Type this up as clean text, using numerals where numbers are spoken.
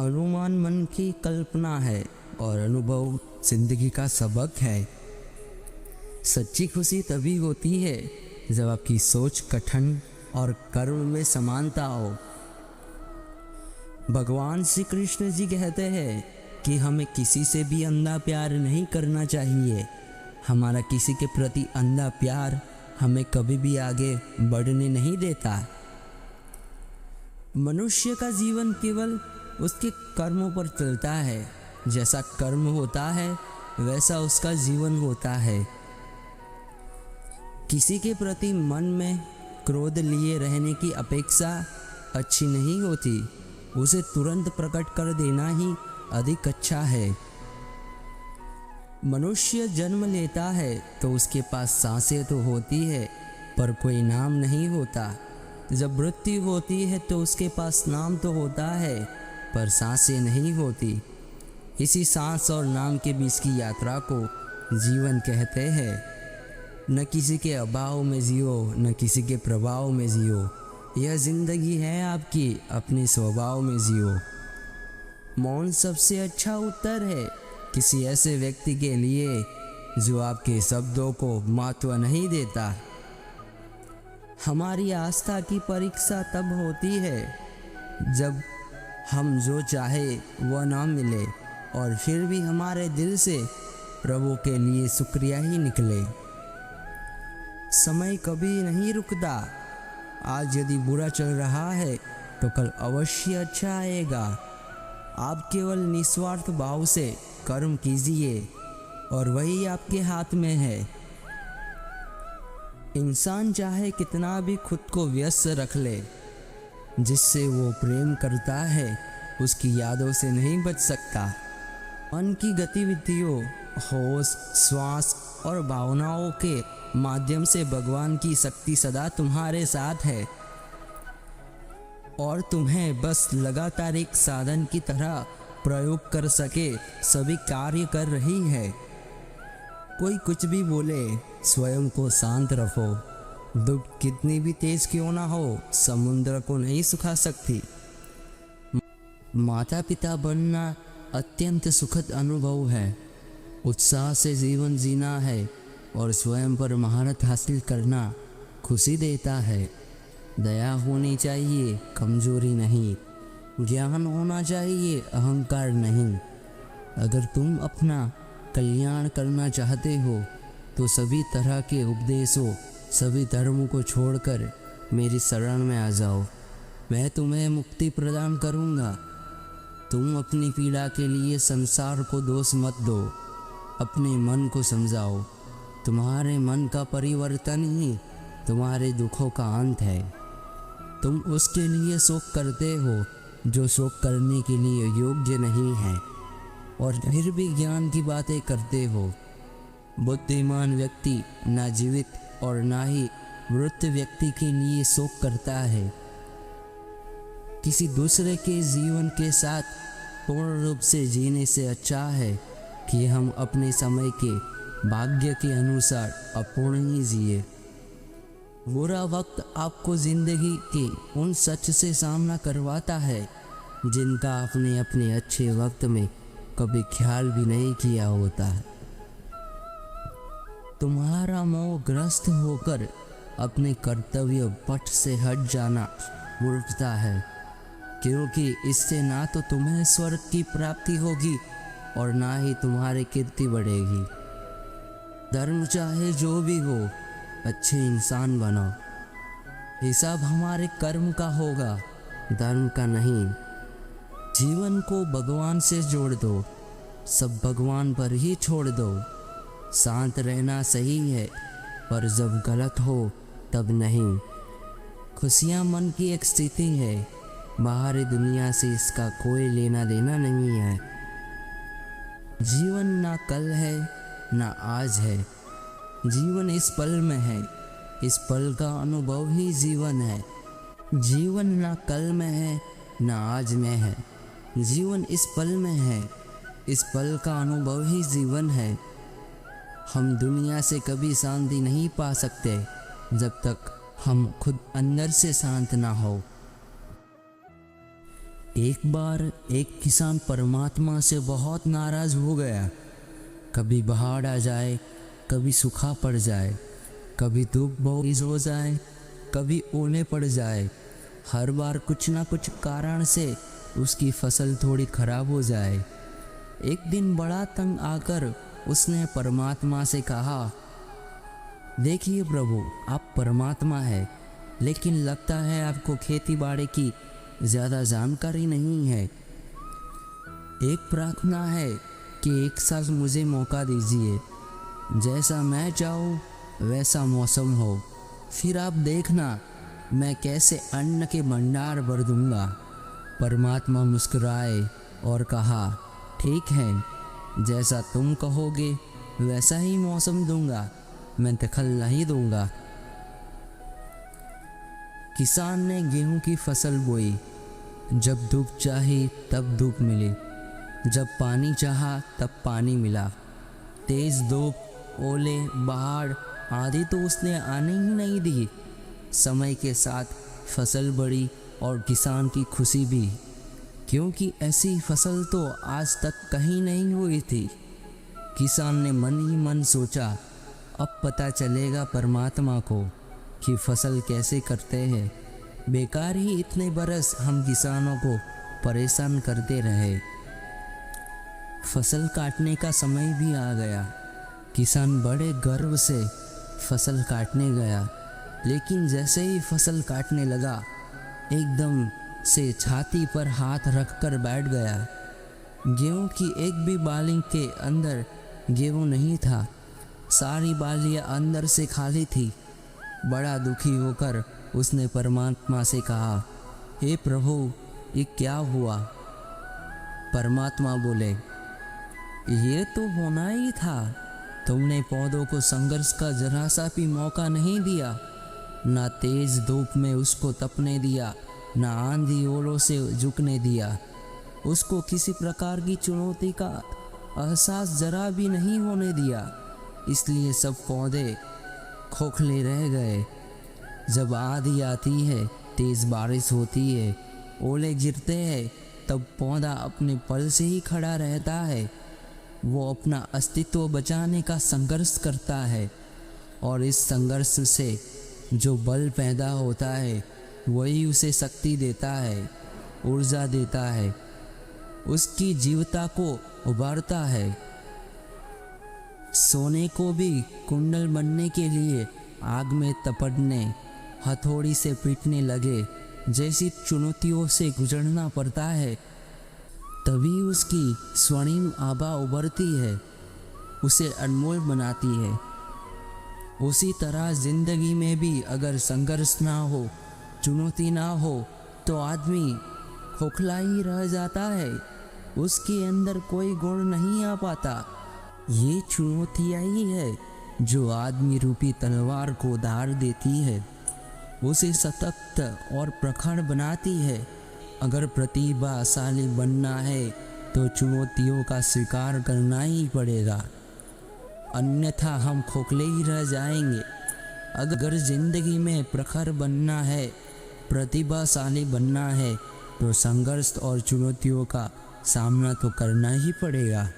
अनुमान मन की कल्पना है और अनुभव जिंदगी का सबक है। सच्ची खुशी तभी होती है जब आपकी सोच कठिन और कर्म में समानता हो। भगवान श्री कृष्ण जी कहते हैं कि हमें किसी से भी अंधा प्यार नहीं करना चाहिए। हमारा किसी के प्रति अंधा प्यार हमें कभी भी आगे बढ़ने नहीं देता। मनुष्य का जीवन केवल उसके कर्मों पर चलता है। जैसा कर्म होता है वैसा उसका जीवन होता है। किसी के प्रति मन में क्रोध लिए रहने की अपेक्षा अच्छी नहीं होती। उसे तुरंत प्रकट कर देना ही अधिक अच्छा है। मनुष्य जन्म लेता है तो उसके पास सांसें तो होती है पर कोई नाम नहीं होता। जब मृत्यु होती है तो उसके पास नाम तो होता है पर सांसें नहीं होती। इसी सांस और नाम के बीच की यात्रा को जीवन कहते हैं। न किसी के अभाव में जियो, न किसी के प्रभाव में जियो। यह जिंदगी है आपकी, अपने स्वभाव में जियो। मौन सबसे अच्छा उत्तर है किसी ऐसे व्यक्ति के लिए जो आपके शब्दों को महत्व नहीं देता। हमारी आस्था की परीक्षा तब होती है जब हम जो चाहे वह ना मिले और फिर भी हमारे दिल से प्रभु के लिए शुक्रिया ही निकले। समय कभी नहीं रुकता। आज यदि बुरा चल रहा है तो कल अवश्य अच्छा आएगा। आप केवल निस्वार्थ भाव से कर्म कीजिए और वही आपके हाथ में है। इंसान चाहे कितना भी खुद को व्यस्त रख ले, जिससे वो प्रेम करता है उसकी यादों से नहीं बच सकता। मन की गतिविधियों, होश, श्वास और भावनाओं के माध्यम से भगवान की शक्ति सदा तुम्हारे साथ है और तुम्हें बस लगातार एक साधन की तरह प्रयोग कर सके सभी कार्य कर रही है। कोई कुछ भी बोले, स्वयं को शांत रखो। दुख कितनी भी तेज क्यों ना हो, समुद्र को नहीं सुखा सकती। माता पिता बनना अत्यंत सुखद अनुभव है। उत्साह से जीवन जीना है और स्वयं पर महारत हासिल करना खुशी देता है। दया होनी चाहिए, कमजोरी नहीं। ज्ञान होना चाहिए, अहंकार नहीं। अगर तुम अपना कल्याण करना चाहते हो तो सभी तरह के उपदेशों, सभी धर्मों को छोड़कर मेरी शरण में आ जाओ। मैं तुम्हें मुक्ति प्रदान करूँगा। तुम अपनी पीड़ा के लिए संसार को दोष मत दो, अपने मन को समझाओ। तुम्हारे मन का परिवर्तन ही तुम्हारे दुखों का अंत है। तुम उसके लिए शोक करते हो जो शोक करने के लिए योग्य नहीं है और फिर भी ज्ञान की बातें करते हो। बुद्धिमान व्यक्ति ना जीवित और ना ही मृत व्यक्ति के लिए शोक करता है। किसी दूसरे के जीवन के साथ पूर्ण रूप से जीने से अच्छा है कि हम अपने समय के भाग्य के अनुसार अपूर्ण ही जिए। बुरा वक्त आपको जिंदगी के उन सच से सामना करवाता है जिनका आपने अपने अच्छे वक्त में कभी ख्याल भी नहीं किया होता है। तुम्हारा मोह ग्रस्त होकर अपने कर्तव्य पथ से हट जाना मूर्खता है, क्योंकि इससे ना तो तुम्हें स्वर्ग की प्राप्ति होगी और ना ही तुम्हारी कीर्ति बढ़ेगी। धर्म चाहे जो भी हो, अच्छे इंसान बनो। हिसाब हमारे कर्म का होगा, धर्म का नहीं। जीवन को भगवान से जोड़ दो, सब भगवान पर ही छोड़ दो। शांत रहना सही है पर जब गलत हो तब नहीं। खुशियाँ मन की एक स्थिति है, बाहरी दुनिया से इसका कोई लेना देना नहीं है। जीवन ना कल है ना आज है, जीवन इस पल में है। इस पल का अनुभव ही जीवन है। जीवन ना कल में है ना आज में है, जीवन इस पल में है। इस पल का अनुभव ही जीवन है। हम दुनिया से कभी शांति नहीं पा सकते जब तक हम खुद अंदर से शांत ना हो। एक बार एक किसान परमात्मा से बहुत नाराज हो गया। कभी बाढ़ आ जाए, कभी सूखा पड़ जाए, कभी धूप बहुत तेज हो जाए, कभी ओले पड़ जाए। हर बार कुछ ना कुछ कारण से उसकी फसल थोड़ी खराब हो जाए। एक दिन बड़ा तंग आकर उसने परमात्मा से कहा, देखिए प्रभु, आप परमात्मा है, लेकिन लगता है आपको खेती बाड़ी की ज़्यादा जानकारी नहीं है। एक प्रार्थना है कि एक साल मुझे मौका दीजिए, जैसा मैं चाहूँ वैसा मौसम हो, फिर आप देखना मैं कैसे अन्न के भंडार भर दूंगा। परमात्मा मुस्कुराए और कहा, ठीक है, जैसा तुम कहोगे वैसा ही मौसम दूंगा, मैं दखल नहीं दूंगा। किसान ने गेहूं की फसल बोई। जब धूप चाही तब धूप मिली, जब पानी चाहा तब पानी मिला। तेज धूप, ओले, बाढ़ आदि तो उसने आने ही नहीं दी। समय के साथ फसल बढ़ी और किसान की खुशी भी, क्योंकि ऐसी फसल तो आज तक कहीं नहीं हुई थी। किसान ने मन ही मन सोचा, अब पता चलेगा परमात्मा को कि फसल कैसे करते हैं। बेकार ही इतने बरस हम किसानों को परेशान करते रहे। फसल काटने का समय भी आ गया। किसान बड़े गर्व से फसल काटने गया, लेकिन जैसे ही फसल काटने लगा, एकदम से छाती पर हाथ रखकर बैठ गया। गेहूं की एक भी बाली के अंदर गेहूं नहीं था, सारी बालियां अंदर से खाली थी। बड़ा दुखी होकर उसने परमात्मा से कहा, हे प्रभु, ये क्या हुआ? परमात्मा बोले, ये तो होना ही था। तुमने पौधों को संघर्ष का जरा सा भी मौका नहीं दिया, ना तेज धूप में उसको तपने दिया, ना आंधी ओलों से झुकने दिया। उसको किसी प्रकार की चुनौती का एहसास जरा भी नहीं होने दिया, इसलिए सब पौधे खोखले रह गए। जब आंधी आती है, तेज बारिश होती है, ओले गिरते हैं, तब पौधा अपने पल से ही खड़ा रहता है। वो अपना अस्तित्व बचाने का संघर्ष करता है, और इस संघर्ष से जो बल पैदा होता है वही उसे शक्ति देता है, ऊर्जा देता है, उसकी जीवता को उभारता है। सोने को भी कुंडल बनने के लिए आग में तपने, हथौड़ी से पीटने लगे जैसी चुनौतियों से गुजरना पड़ता है, तभी उसकी स्वर्णिम आभा उभरती है, उसे अनमोल बनाती है। उसी तरह जिंदगी में भी अगर संघर्ष ना हो, चुनौती ना हो, तो आदमी खोखला ही रह जाता है, उसके अंदर कोई गुण नहीं आ पाता। ये चुनौतियाँ ही है जो आदमी रूपी तलवार को धार देती है, उसे सशक्त और प्रखर बनाती है। अगर प्रतिभाशाली बनना है तो चुनौतियों का स्वीकार करना ही पड़ेगा, अन्यथा हम खोखले ही रह जाएंगे। अगर जिंदगी में प्रखर बनना है, प्रतिभाशाली बनना है, तो संघर्ष और चुनौतियों का सामना तो करना ही पड़ेगा।